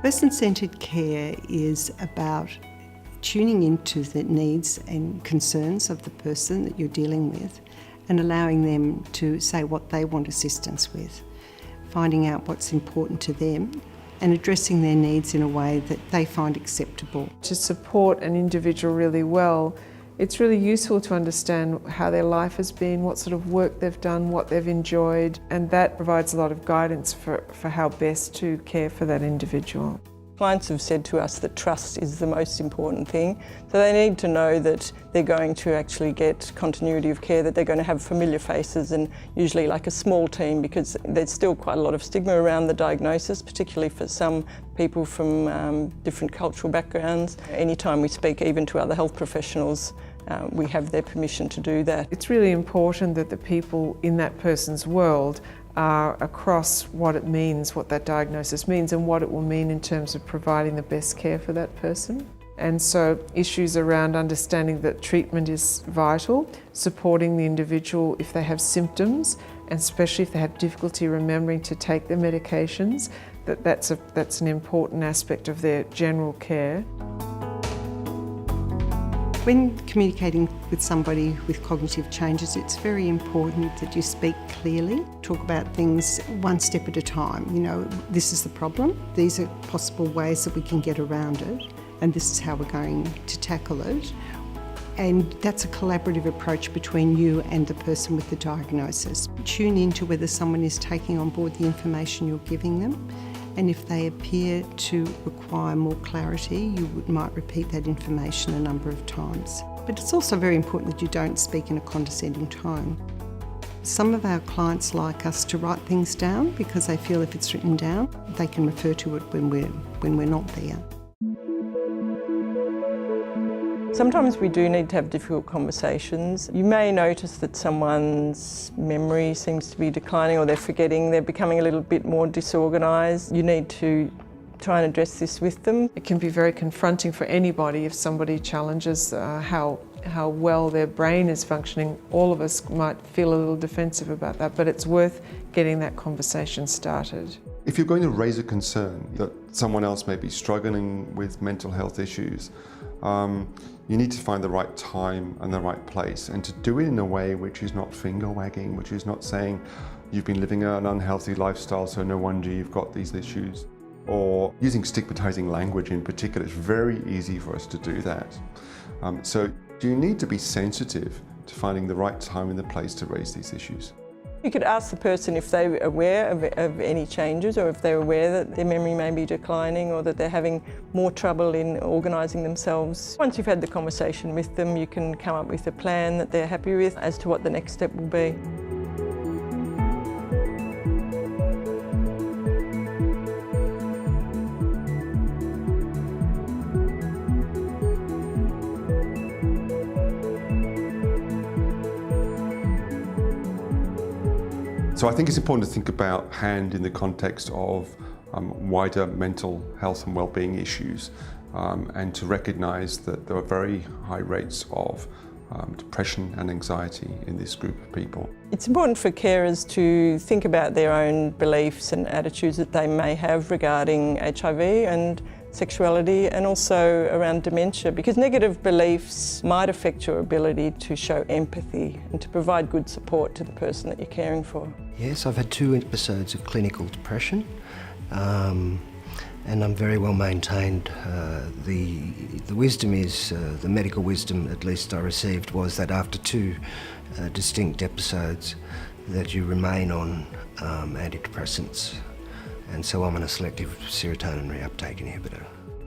Person-centred care is about tuning into the needs and concerns of the person that you're dealing with and allowing them to say what they want assistance with, finding out what's important to them and addressing their needs in a way that they find acceptable. To support an individual really well, it's really useful to understand how their life has been, what sort of work they've done, what they've enjoyed, and that provides a lot of guidance for how best to care for that individual. Clients have said to us that trust is the most important thing. So they need to know that they're going to actually get continuity of care, that they're going to have familiar faces and usually like a small team, because there's still quite a lot of stigma around the diagnosis, particularly for some people from different cultural backgrounds. Anytime we speak even to other health professionals, we have their permission to do that. It's really important that the people in that person's world are across what it means, what that diagnosis means and what it will mean in terms of providing the best care for that person. And so issues around understanding that treatment is vital, supporting the individual if they have symptoms, and especially if they have difficulty remembering to take their medications, that's an important aspect of their general care. When communicating with somebody with cognitive changes, it's very important that you speak clearly, talk about things one step at a time. You know, this is the problem, these are possible ways that we can get around it, and this is how we're going to tackle it. And that's a collaborative approach between you and the person with the diagnosis. Tune into whether someone is taking on board the information you're giving them, and if they appear to require more clarity, you might repeat that information a number of times. But it's also very important that you don't speak in a condescending tone. Some of our clients like us to write things down because they feel if it's written down, they can refer to it when we're not there. Sometimes we do need to have difficult conversations. You may notice that someone's memory seems to be declining, or they're forgetting, they're becoming a little bit more disorganised. You need to try and address this with them. It can be very confronting for anybody if somebody challenges how well their brain is functioning. All of us might feel a little defensive about that, but it's worth getting that conversation started. If you're going to raise a concern that someone else may be struggling with mental health issues, you need to find the right time and the right place, and to do it in a way which is not finger wagging, which is not saying you've been living an unhealthy lifestyle so no wonder you've got these issues, or using stigmatizing language in particular. It's very easy for us to do that. So you need to be sensitive to finding the right time and the place to raise these issues. You could ask the person if they're aware of any changes, or if they're aware that their memory may be declining, or that they're having more trouble in organising themselves. Once you've had the conversation with them, you can come up with a plan that they're happy with as to what the next step will be. So I think it's important to think about HAND in the context of wider mental health and well-being issues, and to recognise that there are very high rates of depression and anxiety in this group of people. It's important for carers to think about their own beliefs and attitudes that they may have regarding HIV and sexuality, and also around dementia, because negative beliefs might affect your ability to show empathy and to provide good support to the person that you're caring for. Yes, I've had 2 episodes of clinical depression, and I'm very well maintained. The wisdom is, the medical wisdom at least I received, was that after 2 distinct episodes that you remain on antidepressants. And so I'm on a selective serotonin reuptake inhibitor.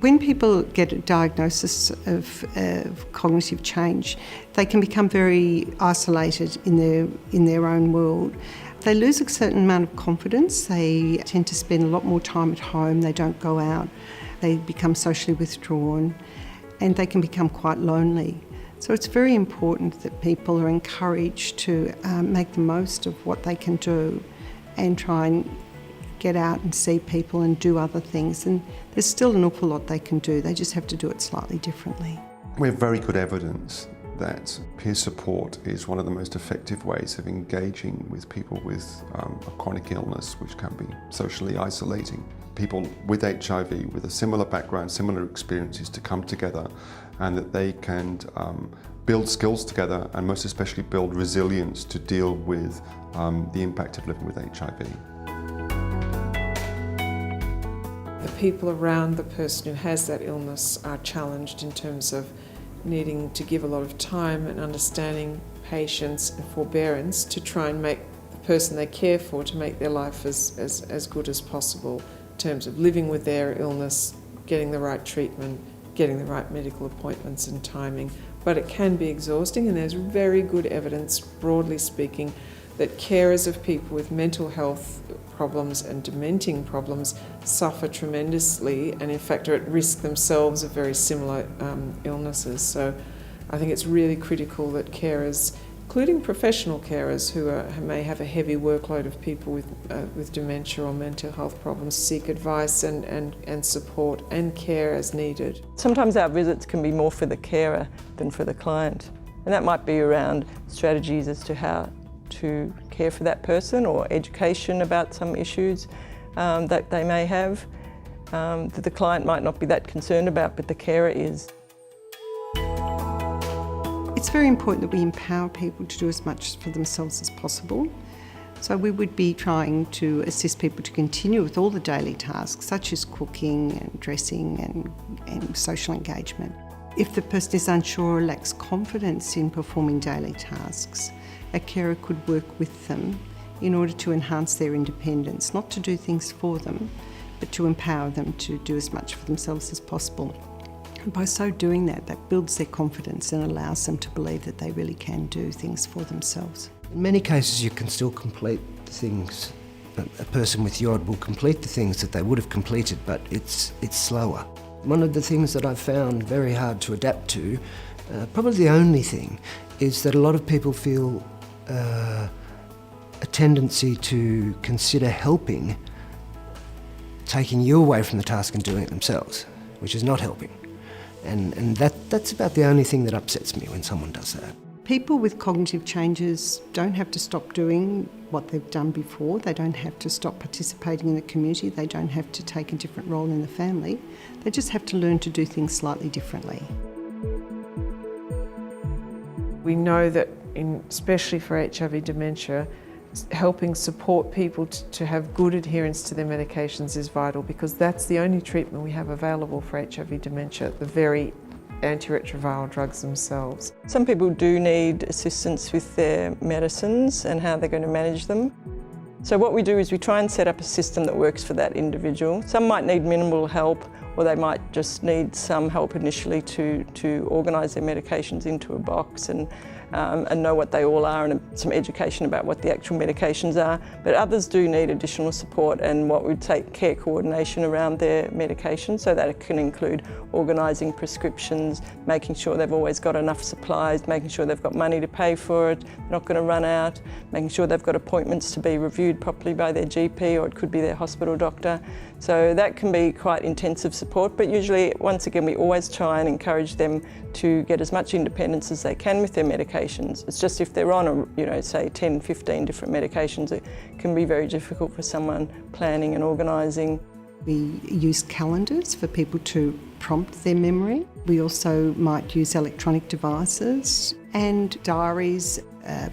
When people get a diagnosis of cognitive change, they can become very isolated in their own world. They lose a certain amount of confidence. They tend to spend a lot more time at home. They don't go out. They become socially withdrawn, and they can become quite lonely. So it's very important that people are encouraged to make the most of what they can do and try and get out and see people and do other things. And there's still an awful lot they can do. They just have to do it slightly differently. We have very good evidence that peer support is one of the most effective ways of engaging with people with a chronic illness, which can be socially isolating. people with HIV, with a similar background, similar experiences, to come together, and that they can build skills together, and most especially build resilience to deal with the impact of living with HIV. The people around the person who has that illness are challenged in terms of needing to give a lot of time and understanding, patience and forbearance to try and make the person they care for, to make their life as good as possible in terms of living with their illness, getting the right treatment, getting the right medical appointments and timing. But it can be exhausting, and there's very good evidence, broadly speaking, that carers of people with mental health problems and dementing problems suffer tremendously, and in fact are at risk themselves of very similar illnesses. So I think it's really critical that carers, including professional carers who may have a heavy workload of people with dementia or mental health problems, seek advice and support and care as needed. Sometimes our visits can be more for the carer than for the client, and that might be around strategies as to how to care for that person, or education about some issues that they may have, that the client might not be that concerned about, but the carer is. It's very important that we empower people to do as much for themselves as possible. So we would be trying to assist people to continue with all the daily tasks, such as cooking and dressing and social engagement. If the person is unsure or lacks confidence in performing daily tasks, a carer could work with them in order to enhance their independence, not to do things for them, but to empower them to do as much for themselves as possible. And by so doing that builds their confidence and allows them to believe that they really can do things for themselves. In many cases you can still complete the things, a person with YOD will complete the things that they would have completed, but it's slower. One of the things that I've found very hard to adapt to, probably the only thing, is that a lot of people feel a tendency to consider helping taking you away from the task and doing it themselves, which is not helping. And that's about the only thing that upsets me when someone does that. People with cognitive changes don't have to stop doing what they've done before. They don't have to stop participating in the community. They don't have to take a different role in the family. They just have to learn to do things slightly differently. We know that, especially for HIV dementia, helping support people to have good adherence to their medications is vital, because that's the only treatment we have available for HIV dementia, the very antiretroviral drugs themselves. Some people do need assistance with their medicines and how they're going to manage them. So what we do is we try and set up a system that works for that individual. Some might need minimal help, or they might just need some help initially to organise their medications into a box and know what they all are, and some education about what the actual medications are. But others do need additional support and what we'd say care coordination around their medication, so that it can include organising prescriptions, making sure they've always got enough supplies, making sure they've got money to pay for it, they're not going to run out, making sure they've got appointments to be reviewed properly by their GP, or it could be their hospital doctor. So that can be quite intensive support, but usually, once again, we always try and encourage them to get as much independence as they can with their medications. It's just if they're on, say 10, 15 different medications, it can be very difficult for someone planning and organising. We use calendars for people to prompt their memory. We also might use electronic devices and diaries,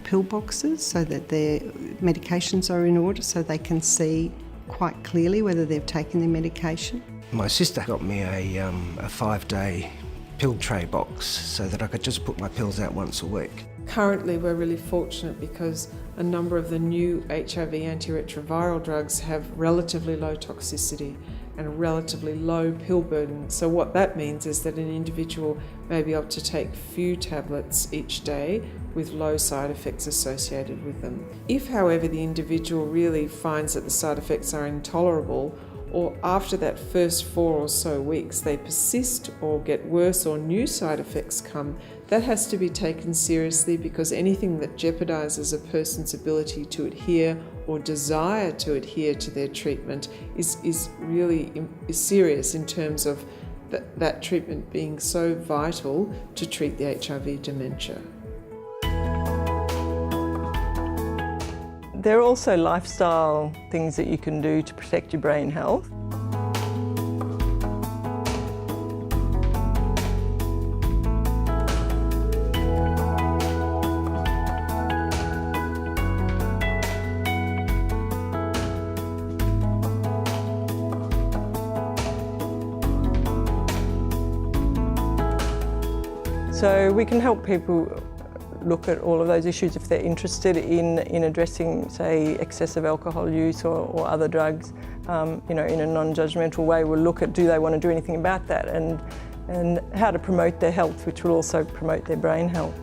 pill boxes, so that their medications are in order, so they can see quite clearly whether they've taken their medication. My sister got me a 5-day pill tray box so that I could just put my pills out once a week. Currently we're really fortunate because a number of the new HIV antiretroviral drugs have relatively low toxicity and a relatively low pill burden. So what that means is that an individual may be able to take few tablets each day with low side effects associated with them. If, however, the individual really finds that the side effects are intolerable, or after that first 4 or so weeks they persist or get worse, or new side effects come, that has to be taken seriously, because anything that jeopardises a person's ability to adhere or desire to adhere to their treatment is really serious in terms of that treatment being so vital to treat the HIV dementia. There are also lifestyle things that you can do to protect your brain health. So we can help people look at all of those issues if they're interested in addressing, say, excessive alcohol use or other drugs. You know, in a non-judgmental way, we'll look at do they want to do anything about that and how to promote their health, which will also promote their brain health.